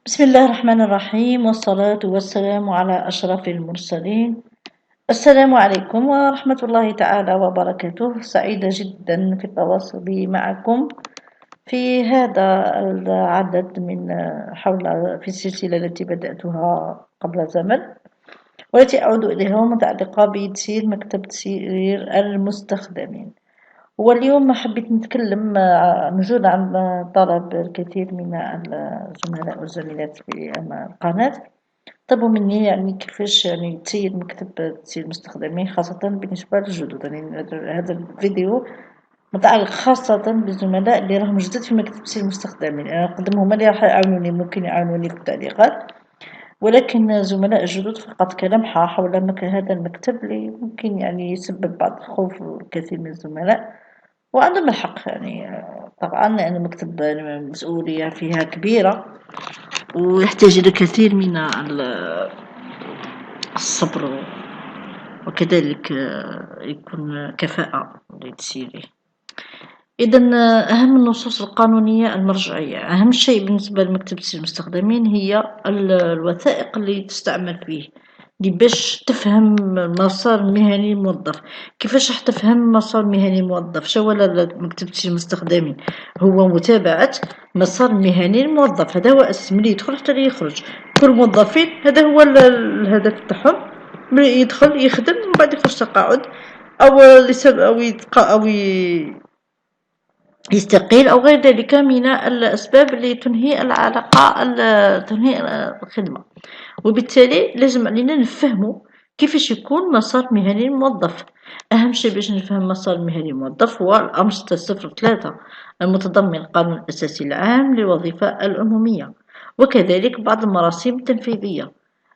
بسم الله الرحمن الرحيم والصلاة والسلام على أشرف المرسلين. السلام عليكم ورحمة الله تعالى وبركاته. سعيدة جدا في التواصل معكم في هذا العدد من حول في السلسلة التي بدأتها قبل زمن، والتي أعود إليها متعلقة بتسيير مكتب تسيير المستخدمين. واليوم حبيت نتكلم نزول عن طلب الكثير من الزملاء والزميلات في القناة. طلبوا مني يعني كيفاش يعني تسير مكتب تسيير المستخدمين، خاصة بالنسبة للجدد. يعني هذا الفيديو متعلق خاصة بالزملاء اللي راهم جدد في مكتب تسيير المستخدمين. أنا نقدم هما اللي راح يعاونوني، ممكن يعاونوني في التعليقات، ولكن زملاء الجدد فقط كلمحة حول هذا المكتب اللي ممكن يعني يسبب بعض الخوف لكثير من الزملاء، وعندهم الحق. يعني طبعا لأن المكتب المسؤولية فيها كبيرة ويحتاج إلى كثير من الصبر، وكذلك يكون كفاءة لتسييره. إذا أهم النصوص القانونية المرجعية، أهم شيء بالنسبة لمكتب تسجيل المستخدمين هي الوثائق اللي تستعمل فيه، اللي باش تفهم مسار مهني الموظف. كيفاش راح تفهم مسار مهني الموظف؟ شو ولا مكتب تسجيل المستخدمين هو متابعة مسار مهني الموظف، هذا هو أساس. ملي يدخل حتى يخرج كل الموظفين هذا هو الهدف تاعهم. ملي يدخل يخدم ومن بعد يخرج تقاعد أو لسبب أو يستقيل أو غير ذلك من الأسباب اللي تنهي العلاقة، تنهي الخدمة. وبالتالي لازم علينا نفهموا كيفاش يكون مسار مهني الموظف. أهم شيء باش نفهم مسار مهني الموظف هو الأمر 603 المتضمن القانون الأساسي العام للوظيفة العمومية، وكذلك بعض المراسيم التنفيذية.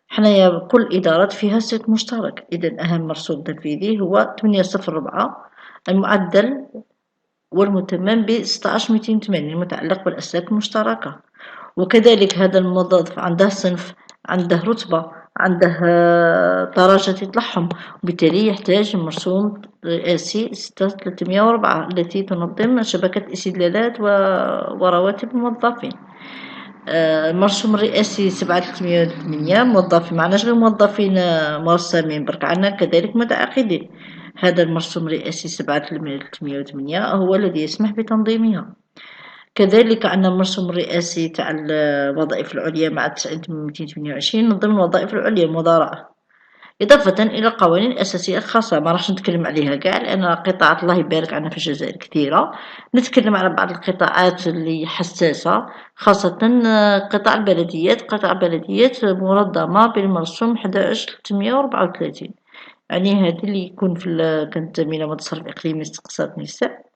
حنايا كل إدارات فيها سلك مشترك، إذا أهم مرسوم تنفيذي هو 804 المعدل والمتمم ب16280 المتعلق بالأسلاك المشتركة. وكذلك هذا الموظف عنده صنف، عنده رتبة، عنده درجة يطلعهم، وبالتالي يحتاج مرسوم رئاسي 6304 التي تنظم شبكة استدلالات ورواتب الموظفين. المرسوم الرئاسي 7308 موظفين، معناش غير موظفين مرسمين برك، عندنا كذلك متعاقدين. هذا المرسوم الرئاسي 7308 هو الذي يسمح بتنظيمها. كذلك عندنا المرسوم الرئاسي تاع الوظائف العليا مع 9228 نظم الوظائف العليا المدراءة، إضافة إلى قوانين أساسية خاصة ما راحش نتكلم عليها كاع، لأن قطاعات الله يبارك عنا في الجزائر كثيرة. نتكلم على بعض القطاعات اللي حساسة، خاصة قطاع البلديات. قطاع البلديات منظمة بالمرسوم 11334، يعني هذه اللي يكون في كانت زميلة متصرف إقليمي استقصاء نساء.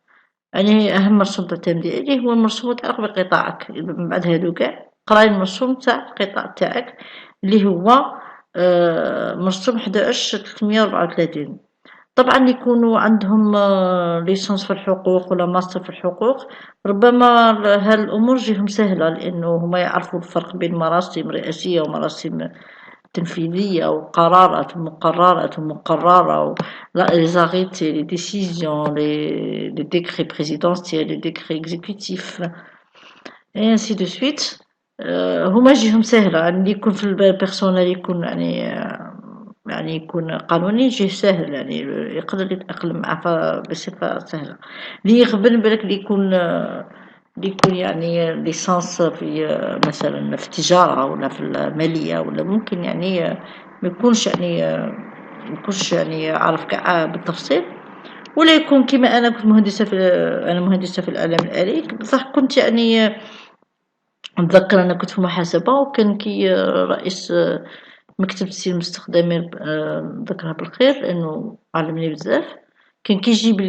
يعني أهم مرسوم تعتمدي عليه هو المرسوم متعلق بقطاعك. من بعد هادو كاع قراي المرسوم تاع القطاع تاعك اللي هو مرسوم 11334. طبعا يكونوا عندهم ليسانس في الحقوق ولا ماستر في الحقوق، ربما هالأمور جيهم سهلة، لأنه هما يعرفوا الفرق بين مراسم رئاسية ومراسم تنفيذية وقرارات ومقررات ومقررة، les arrêtés, les décisions, les décrets présidentiels, les décrets exécutifs et ainsi de suite. هما جيهم سهلة، يعني اللي يكون في البيرسونال يكون يعني يكون قانوني يجيه سهل، يعني يقدر يتأقلم معاه بصفة سهلة. اللي يغبن بالك اللي يكون يعني ليسانس في مثلا في التجارة ولا في المالية، ولا ممكن يعني ما يكونش يعني عارف كاع بالتفصيل، ولا يكون كما أنا كنت مهندسة أنا مهندسة في الإعلام الآلي. بصح كنت يعني نتذكر أنا كنت في محاسبة، وكان كي رئيس مكتب تسيير المستخدمين نذكرها بالخير لأنه علمني بزاف. كان كيجيب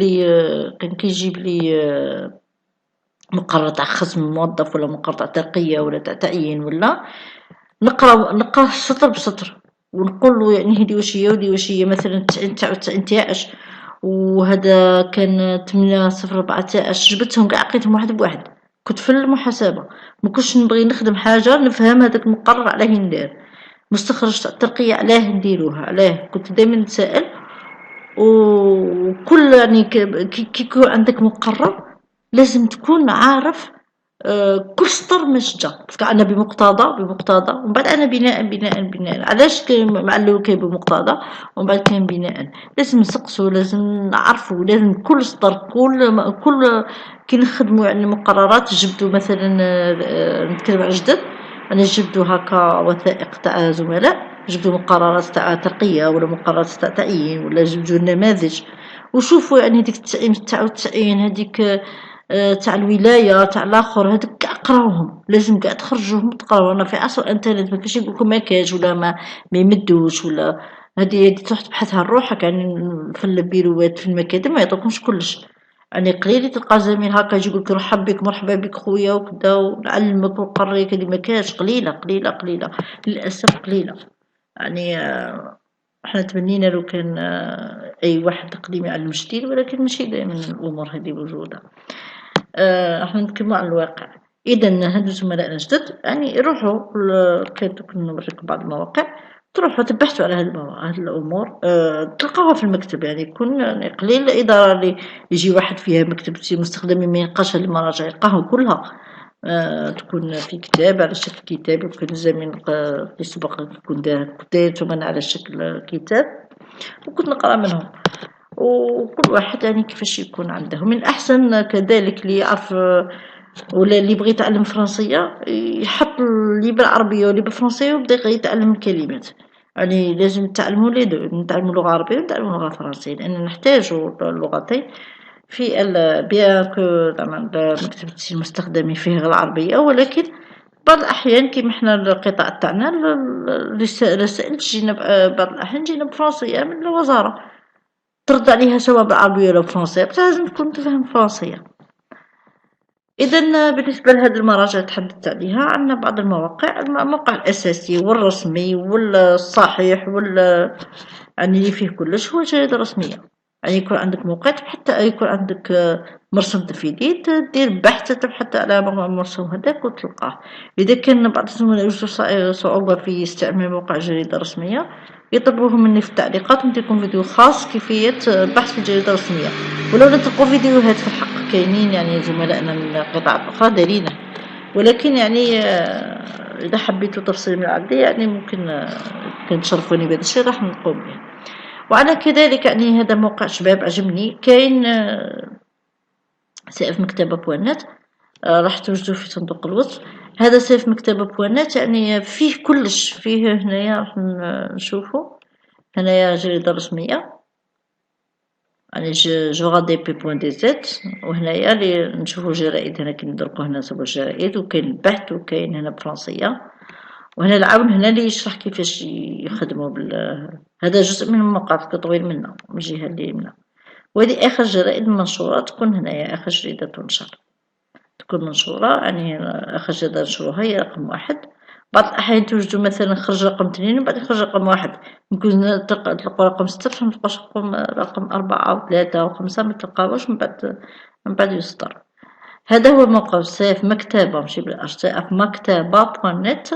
لي مقرر تاع خصم موظف ولا مقرر تاع ترقية ولا تاع تعيين، ولا نقراه سطر بسطر ونقول له يعني هذه واش هي ودي واش هي، مثلا 99 تاعش وهذا كان 804 تاعش، جبتهم كاع عقيتهم واحد بواحد. كنت في المحاسبة ما كنتش نبغي نخدم حاجة نفهم هذاك المقرر علاه ندير، مستخرج تاع الترقية علاه نديروها، علاه كنت دائما نتسائل. وكل يعني كي يكون عندك مقرر لازم تكون عارف كل سطر مسجة، باسكو عندنا بمقتضى ومن بعد عندنا بناء. علاش مع الأول كاين بمقتضى ومن بعد كاين بناء؟ لازم نسقسو، لازم نعرفو، لازم كل سطر كل كي نخدمو يعني المقررات نجبدو مثلا نتكلم على جدد، يعني نجبدو هكا وثائق تاع زملاء، نجبدو مقررات تاع ترقية ولا مقررات تاع تعيين ولا نجبدو نماذج وشوفوا يعني ديك التعيين هذيك تاع الولاية تاع الآخر هادوك قاع قراوهم، لازم قاع تخرجوهم تقراو. أنا في عصر الإنترنت مكانش يقولكم مكانش ولا ما يمدوش ولا هادي تروح تبحثها لروحك يعني في البيروات في المكاتب ما يعطوكمش كلش، يعني قليل تلقى زميل هاكا يجي يقولك مرحب بك مرحبا بك خويا وكدا ونعلمك ونقريك، هادي مكانش، قليلة للأسف قليلة. يعني احنا تمنينا لو كان أي واحد إقليم يعلم جديد، ولكن ماشي دايما الأمور هادي موجودة. احنا نتكلمو على الواقع. إذا هادو زملائنا جدد يعني يروحو كي نوريكم بعض المواقع، تروحو تبحثوا على هاد الأمور تلقاوها في المكتب، يعني يكون يعني قليل الإدارة اللي يجي واحد فيها مكتب مستخدمين ما يلقاش هاد المراجع، يلقاهم كلها تكون في كتاب على شكل كتاب، يمكن الزميل في سبق يكون دايرتهم أنا على شكل كتاب وكنت نقرا منهم، وكل واحد يعني كيفاش يكون عنده. من الأحسن كذلك اللي يعرف ولا اللي بغى يتعلم فرنسية يحط اللي بالعربية واللي بالفرنسية ويبدا يتعلم الكلمات، يعني لازم نتعلمو لي دو، نتعلمو لغة عربية ونتعلمو لغة فرنسية لأن نحتاجو اللغتين في بيان كو زعما مكتبة المستخدمين فيه غير العربية، ولكن بعض الأحيان كيما حنا القطاع تاعنا الرسائل تجينا بعض الأحيان تجينا بفرنسية من الوزارة ترد عليها سواء بالعربية ولا بالفرنسية، بصح لازم تكون تفهم فرنسية. إذا بالنسبة لهاد المراجع اللي تحدثت عليها عندنا بعض المواقع، الموقع الأساسي والرسمي والصحيح يعني اللي فيه كلش هو الجريدة الرسمية، يعني يكون عندك موقع حتى يكون عندك مرسوم تنفيذي دير بحث تبحث على مرسوم هذاك وتلقاه. إذا كان بعض الزملاء يوجدوا صعوبة في استعمال موقع الجريدة الرسمية يطلبوه مني في التعليقات نديرلكم فيديو خاص كيفية البحث في الجريدة الرسمية، ولو تلقوا فيديوهات في الحق كاينين يعني زملائنا من القطاع الأخرى دارينه، ولكن يعني إذا حبيتوا تفصيل من عندي يعني ممكن كان تشرفوني بهذا الشيء راح نقوم به. وعلى كذلك يعني هذا موقع شباب عجبني، كاين سيف مكتبة بوانات راح توجدوه في صندوق الوصف. هذا سيف مكتبة بوانات يعني فيه كلش، فيه هنايا راح نشوفوا هنايا جريدة رسمية يعني جغدي.dz، وهنايا اللي نشوفوا الجرائد هنا كي ندركو هنا نصيبو الجرائد، وكاين البحث وكاين هنا بفرنسية، وهنا العون هنا اللي يشرح كيفاش يخدموا هذا جزء من الموقع طويل منا من الجهة اللي منا. وهذه آخر جرائد المنشورة تكون هنايا، آخر جريدة تنشر تكون منشورة، يعني آخر جريدة نشروها هي رقم 1. بعض الأحيان توجدوا مثلا خرج رقم 2 وبعد يخرج رقم 1، يمكن تلقوا رقم 6 باش متلقاوش رقم 4 أو 3 أو 5 متلقاوش من بعد يصدر. هذا هو موقع سيف مكتبة ماشي بالأش، سيف مكتبة بوانت.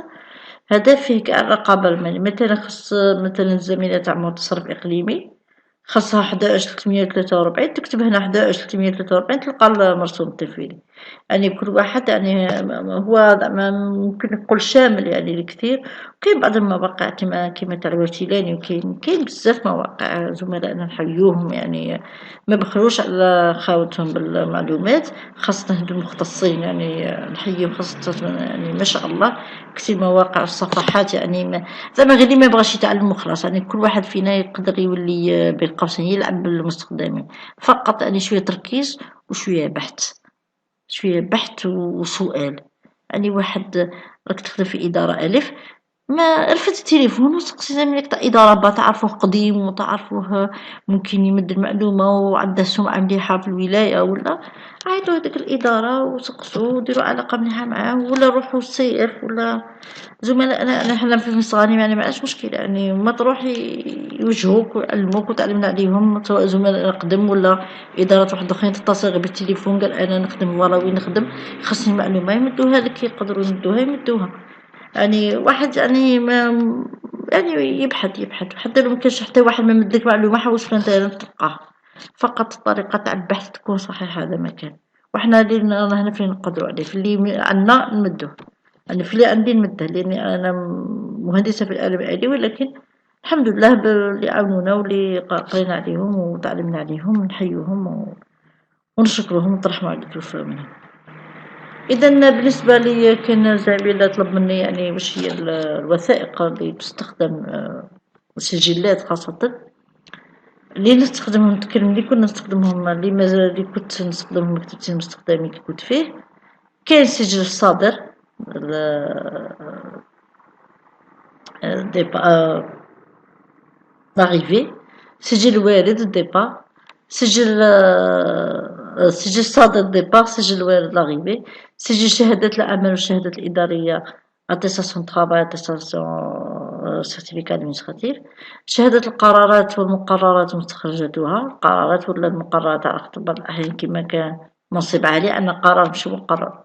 هذا فيه كاع الرقابة المالية، مثلا خص مثلا الزميلة تاع متصرف إقليمي خاصها 11/343 تكتب هنا 11/343 تلقى المرسوم التنفيذي، يعني كل واحد يعني هو زعما ممكن نقول شامل يعني الكثير. وكاين بعض المواقع كيما تاع الورتيلاني، وكاين بزاف مواقع زملائنا نحيوهم يعني ما بخلوش على خاوتهم بالمعلومات، خاصة هادو المختصين يعني نحييهم خاصة يعني ما شاء الله كثير مواقع الصفحات يعني زعما غير اللي ما بغاش يتعلم وخلاص، يعني كل واحد فينا يقدر يولي بين قوسين يلعب بالمستخدمين، فقط يعني شوية تركيز وشوية بحث وسؤال. يعني واحد راك تخدم في إدارة ألف ما رفد التليفون وسقسي زميلك تاع إدارة با تعرفوه قديم وتعرفوه ممكن يمد المعلومة وعنده سمعة مليحة في الولاية، ولا عيطوا هذيك الإدارة وسقسوا وديروا علاقة مليحة معاه، ولا روحوا السيف ولا زملائنا حنا في مصغاني يعني ما عندناش مشكل، يعني ما تروح يوجهوك ويعلموك وتعلمنا عليهم سواء زملاء قدم ولا إدارة واحد أخرين تتصل غير بالتليفون قال أنا نخدم ورا وين نخدم خاصني معلومة يمدوها لك، يقدروا يمدوها. يعني واحد يعني ما يعني يبحث حتى لو مكانش حتى واحد ما مدلك معلومة حاول انت تلقاه، فقط الطريقة تاع البحث تكون صحيحة هذا ما كان، وحنا اللي رانا فين نقدروا عليه، في اللي عندنا نمدوه، يعني في اللي عندي نمده، لاني انا مهندسه في الآلة الآلية، ولكن الحمد لله اللي عاونونا واللي قرينا عليهم وتعلمنا عليهم نحيوهم ونشكرهم ونترحموا على اللي توفاو منهم. اذا بالنسبه لي كان زميلة طلب مني يعني واش هي الوثائق اللي تستخدم، السجلات خاصه اللي نستخدمهم، نتكلم اللي كنا نستخدمهم، اللي مازال اللي كنت نستخدمهم مكتبتي المستخدمين كي كنت فيه. كاين السجل الصادر l'arrivée، سجل وارد الديبار، سجل سجل الصادر الديبار، سجل وارد l'arrivée، سجل شهادات العمل والشهادات الإدارية، attestation de travail، attestation certificat administratif، شهادة القرارات والمقررات ومستخرجاتها، القرارات ولا المقررات على خاطر بعض الأحيان كيما كان منصب عالي عندنا قرار ماشي مقرر،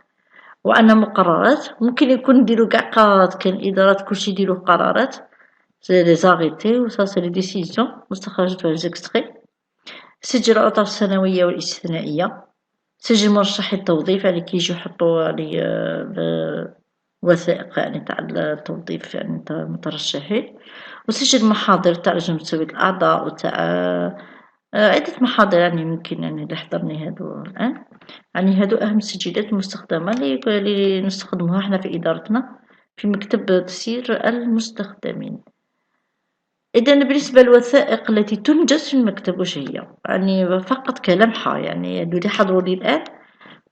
وعندنا مقررات ممكن يكون نديرو قاع قرارات، كاين إدارات كلشي يديروه قرارات، سي لي زاريتي و سا سي لي ديسيزيون مستخرجاتها لي زيكستري، سجل الأوضاع السنوية والاستثنائية، سجل مرشحي التوظيف يعني كيجيو يحطو يعني وثائق يعني تاع التوظيف يعني تاع المترشحين، وسجل محاضر تاع لجنة تسوية الأعضاء وتاع عدة محاضر يعني ممكن يعني اللي حضرني هادو الآن، يعني هادو أهم السجلات المستخدمة اللي نستخدموها احنا في إدارتنا في مكتب تسيير المستخدمين. إذا بالنسبة للوثائق التي تنجز في المكتب وش هي؟ يعني فقط كلمحة يعني اللي حضروا لي الآن،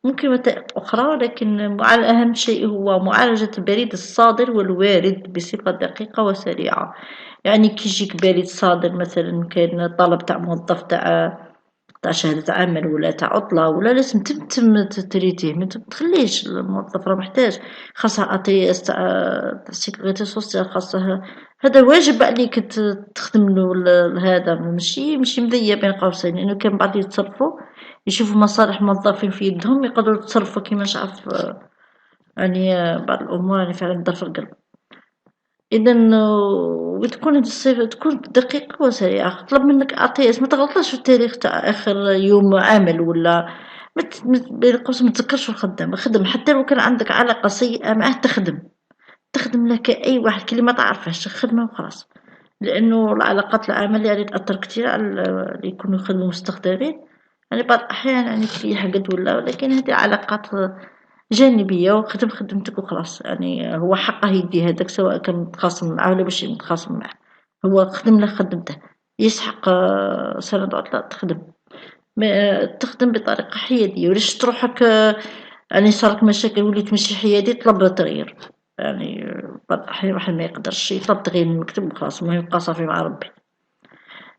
ممكن وثائق أخرى، ولكن أهم شيء هو معالجة البريد الصادر والوارد بصفة دقيقة وسريعة. يعني كي يجيك بريد صادر مثلا كاين طلب تاع موظف تاع شهادة عمل ولا تاع عطلة ولا لازم تم تريتيه، ما تخليش الموظف راه محتاج، خاصة ATS تاع سيكوريتي سوسيال، خاصة هذا واجب عليك تخدم له هذا، ماشي مذيع بين قوسين، لأنه كان بعض يتصرفوا يشوفوا مصالح موظفين في يدهم يقدروا يتصرفوا كيما عارف يعني بعض الأمور يعني فعلا تضر في القلب. إذا وتكون هاد الصفة تكون دقيقة وسريعة، طلب منك ATS ما تغلطش في التاريخ تاع آخر يوم عمل ولا بين قوسين متذكرش الخدام، خدم حتى لو كان عندك علاقة سيئة معاه تخدم لك أي واحد كي ما تعرفهش خدمة وخلاص، لأنه العلاقات العمل يعني تأثر كتير على اللي يكونوا يخدموا مستخدمين، يعني بعض الأحيان يعني كي يحقد ولا، ولكن هذه علاقات جانبية وخدم خدمتك وخلاص، يعني هو حقه يدي هذاك سواء كان متخاصم معاه ولا ماشي متخاصم معاه، هو خدم لك خدمته يسحق سند عطلة تخدم، تخدم بطريقة حيادية، ولاش تروحك يعني صارك مشاكل وليت ماشي حيادي طلب تغيير، يعني بعض الأحيان الواحد ما يقدرش يطلب تغيير من المكتب وخلاص، المهم يبقى صافي مع ربي.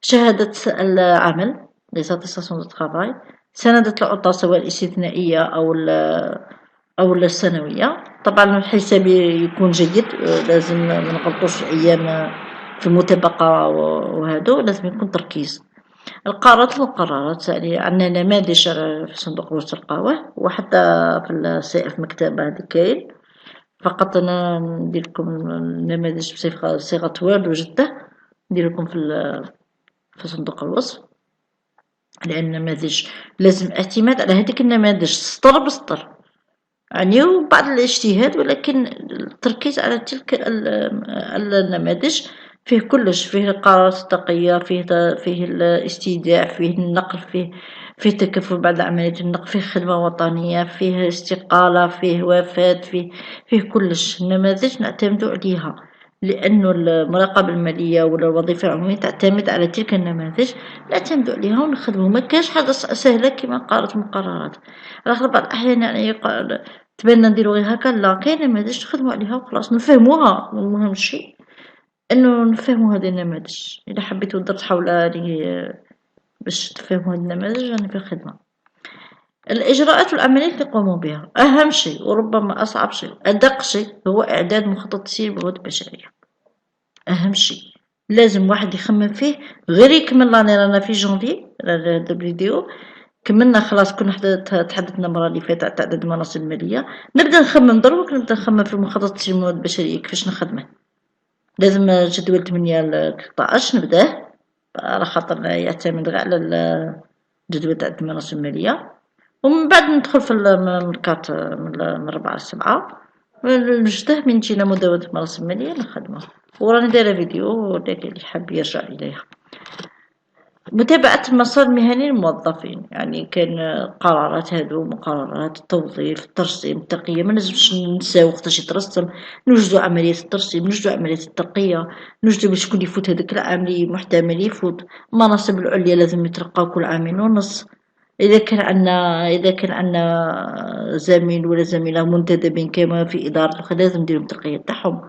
شهادة العمل les attestations de travail، سندة العطلة سواء الاستثنائية أو السنوية، طبعا الحساب يكون جيد، لازم ما نغلطوش في الأيام في المتبقى وهذا لازم يكون تركيز. القرارات والمقررات يعني عندنا نماذج في صندوق بورصة القهوة، وحتى في السائف مكتبة هذا كاين، فقط أنا ندير لكم النماذج بصيغة وورد وجدة ندير لكم في صندوق الوصف، لأن النماذج لازم اعتماد على هذيك النماذج سطر بسطر، يعني بعض الاجتهاد ولكن التركيز على تلك النماذج، فيه كلش، فيه القرارات التقية، فيه الاستيداع، فيه النقل، فيه تكفل بعد عملية النقل، فيه خدمة وطنية، فيه استقالة، فيه وفاة، فيه كلش النماذج نعتمد عليها، لأنه المراقبة المالية ولا الوظيفة العمومية تعتمد على تلك النماذج، نعتمد عليها ونخدمو، مكانش حاجة سهلة كيما قالت المقررات، على خاطر بعض الأحيان يعني تبان نديرو غير هكا، لا كاين نماذج نخدمو عليها وخلاص نفهموها، المهم شي انه نفهمو هذه النماذج، اذا حبيتو درت حول باش تفهمو هذه النماذج يعني في الخدمة. الإجراءات والعمليات اللي نقومو بها أهم شيء وربما أصعب شيء أدق شيء هو إعداد مخطط تسيير الموارد البشرية، أهم شيء لازم واحد يخمم فيه، غير يكمل راني رانا في جونفي هذا الفيديو كملنا خلاص، كنا تحدثنا المرة اللي فاتت على تعداد المناصب المالية، نبدأ نخمم دروك، نبدأ نخمم في مخطط تسيير الموارد البشرية كيفاش نخدمه، لازم جدول 8/13 نبداه على خاطر يعتمد غير على الجدول تاع المناصب المالية، ومن بعد ندخل في الماركات من 4 ل7 نجده من جينا مداولة المراسم المالية نخدمه، وراني دايرة فيديو داك اللي حاب يرجع إليها. متابعة المسار المهني للموظفين، يعني كان قرارات هادو مقررات التوظيف الترسيم الترقية، منلزمش ننساو وقتاش يترسم، نوجدو عملية الترسيم نوجدو عملية الترقية، نوجدو شكون يفوت هداك العام لي محتمل يفوت، المناصب العليا لازم يترقاو كل عامين ونص. إذا كان عندنا زميل ولا زميلة منتدبين كما في إدارة لازم نديرو الترقية تاعهم،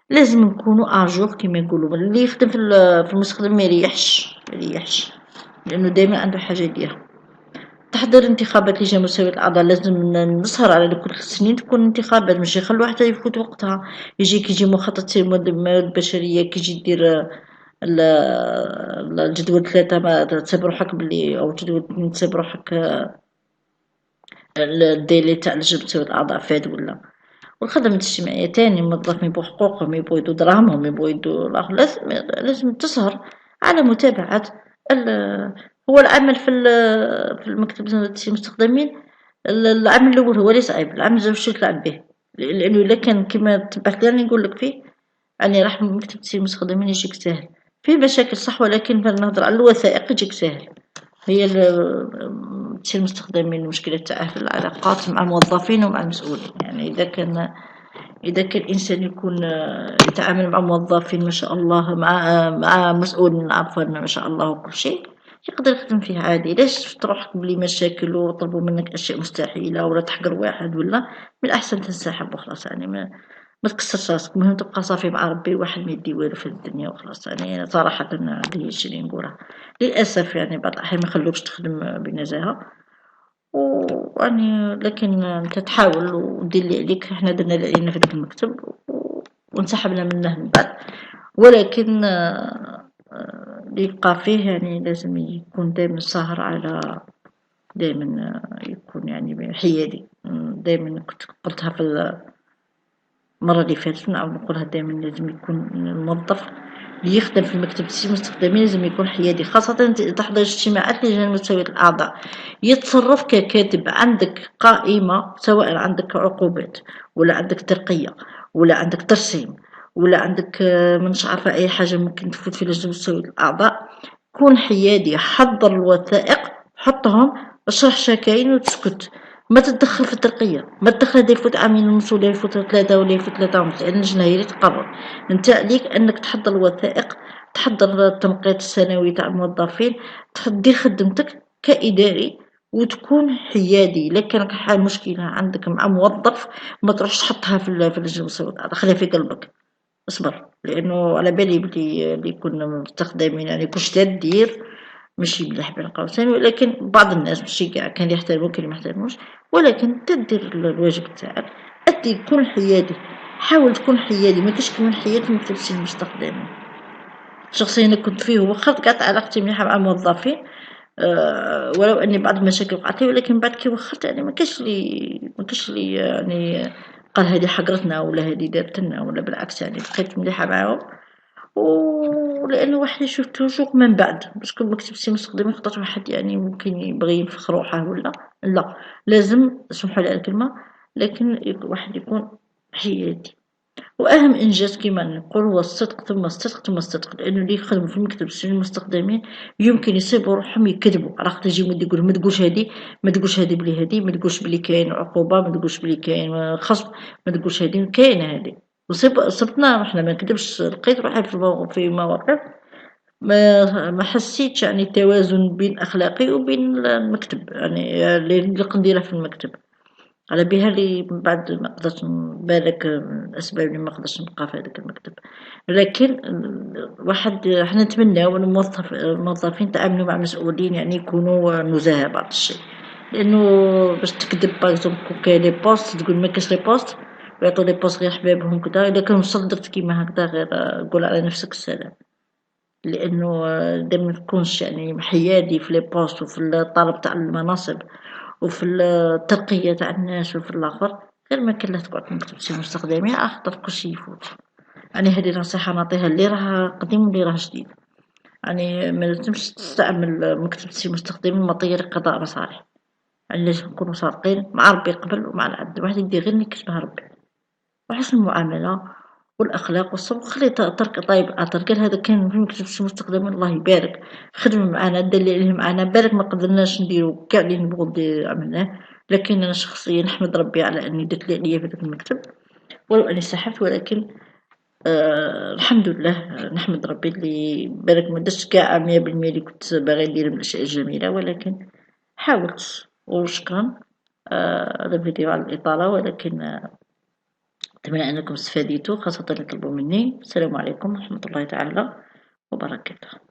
لازم نكونو أجور كيما يقولو، اللي يخدم في المستخدم ميريحش لأنه دايما عنده حاجة يديرها. تحضير انتخابات لجنة مساواة الأعضاء، لازم نسهر على كل سنين تكون انتخابات، مش يخلو حتى يفوت وقتها، كيجي مخطط تنمية الموارد البشرية كيجي دير الجدول 3 ما تحسب روحك بلي أو جدول 2 تحسب روحك الديلي تاع لجنة مساواة الأعضاء فات ولا. والخدمة الاجتماعية تاني موظف يبو حقوقهم يبو يدو دراهمهم يبو يدو لازم تسهر على متابعة هو العمل في المكتب المستخدمين. العمل الأول هو اللي صعيب، العمل الجوي شو تلعب به، لأنه إلا كان كيما تبعت لي نقولك فيه يعني راح مكتب المستخدمين يجيك ساهل، فيه مشاكل صح، ولكن نهضر على الوثائق يجيك ساهل. هي المستخدمين المشكلة تاعه في العلاقات مع الموظفين ومع المسؤولين، يعني إذا كان الإنسان يكون يتعامل مع موظفين ما شاء الله مع مسؤول عفوا ما شاء الله وكل شيء يقدر يخدم فيه عادي. علاش تروح بلي مشاكل وطلبوا منك أشياء مستحيلة ولا تحقر واحد ولا، من الأحسن تنسحب وخلاص، يعني ما تكسرش راسك، المهم تبقى صافي مع ربي، واحد ما يدي والو في الدنيا وخلاص. يعني صراحة هذه الشيء اللي نقوله للأسف، يعني بعض الأحيان ما يخلوكش تخدم بنزاهة، ويعني لكن انت تحاول ودير اللي عليك، حنا درنا اللي علينا في داك المكتب وانسحبنا منه من بعد، ولكن اللي يبقى فيه يعني لازم يكون دائما ساهر على، دائما يكون يعني حيادي. دائما كنت قلتها في المرة اللي فاتت ونعاود نقولها دائما، لازم يكون الموظف اللي يخدم في المكتب المستخدمين لازم يكون حيادي، خاصة تحضر اجتماعات لجنة مساواة الأعضاء، يتصرف ككاتب. عندك قائمة سواء عندك عقوبات ولا عندك ترقية ولا عندك ترسيم ولا عندك منش عارفة أي حاجة ممكن تفوت في لجنة مساواة الأعضاء، كون حيادي، حضر الوثائق حطهم، اشرح شكاين وتسكت، ما تتدخل في الترقية، ما تدخل هدا يفوت عامين ونص ولا يفوت 3 ولا يفوت 3 ونص، لأن اللجنة هي اللي تقرر. انت عليك أنك تحضر الوثائق، تحضر التنقيط السنوي تاع الموظفين، دير خدمتك كإداري وتكون حيادي. إلا كان حال مشكلة عندك مع موظف ما تروحش تحطها في اللجنة المساواة، خليها في قلبك، اصبر، لأنه على بالي بلي اللي يكون مستخدمين يعني كلش تدير ماشي مليح بين قوسين، ولكن بعض الناس ماشي كاع، كان يحترموك كان يحترموش، ولكن تدير الواجب تاعك، أدي كون حيادي، حاول تكون حيادي، ما كاش كون حيادي ما تكتبش المستخدمين. شخصيا أنا كنت فيه وخرت قعدت علاقتي مليحة مع الموظفين، ولو أني بعض المشاكل وقعت لي، ولكن بعد كي وخرت يعني ما كاش لي يعني قال هذه حقرتنا ولا هذه دارت لنا ولا، بالعكس يعني بقيت مليحة معاهم. ولأنه واحد يشوف توجور من بعد، باسكو مكتب المستخدمين خاطر واحد يعني ممكن يبغي ينفخ روحه ولا لا، لازم سمحوا لي على الكلمة، لكن واحد يكون حيادي. وأهم إنجاز كيما نقول هو الصدق ثم الصدق ثم الصدق، لأنه اللي يخدموا في المكتب المستخدمين يمكن يصيبوا روحهم يكذبوا، على خاطر يجي مدير يقول ما تقولش هادي، ما تقولش هادي بلي هادي، ما تقولش بلي كاين عقوبة، ما تقولش بلي كاين خصم، ما تقولش هادي كاينة هادي. صبتنا احنا ما نكذبش، لقيت روحي في مواقف ما حسيتش يعني توازن بين أخلاقي وبين المكتب، يعني اللي نقدر نديره في المكتب، على بها اللي من بعد ما قدرتش نبارك الأسباب اللي ما قدرتش نبقى في هذاك المكتب. لكن واحد حنا نتمناو الموظفين يتعاملوا مع مسؤولين يعني يكونوا نزهة بعض الشيء، لأنه باش تكذب باغ كاين لي بوست تقول ما كاينش لي بوست ويعطوا لي بوست غير حبابهم كدا، إذا كان صدرت كيما هكذا غير قول على نفسك السلام، لأنه دايما متكونش يعني حيادي في لي بوست وفي الطلب تاع المناصب وفي الترقية تاع الناس وفي الآخر، غير ما كان لا تقعد مكتب شي مستخدمين خاطر كلشي يفوت. يعني هذه نصيحة نعطيها اللي راه قديم واللي راه جديد، يعني ما لازمش تستعمل مكتب شي مستخدمين مطير قضاء مصالح، علاش نكونو صادقين مع ربي قبل ومع العبد، الواحد يدير غير اللي كتبها ربي، وحسن المعاملة والأخلاق والصبر، وخلي ترك طيب الأثر، قال هذا كان فين كتبت مستقدما الله يبارك، خدم معانا دار اللي عليه معانا، بالك ما قدرناش نديرو كاع اللي نبغو عملناه، لكن أنا شخصيا نحمد ربي على أني درت اللي عليا في هذاك المكتب، ولو أني سحبت، ولكن الحمد لله نحمد ربي اللي بالك ما درتش كاع 100% اللي كنت باغي ندير من الأشياء الجميلة، ولكن حاولت، وشكرا. هذا الفيديو على الإطالة، ولكن أتمنى أنكم استفاديتوا، خاصة اللي طلبوا مني. السلام عليكم ورحمة الله تعالى وبركاته.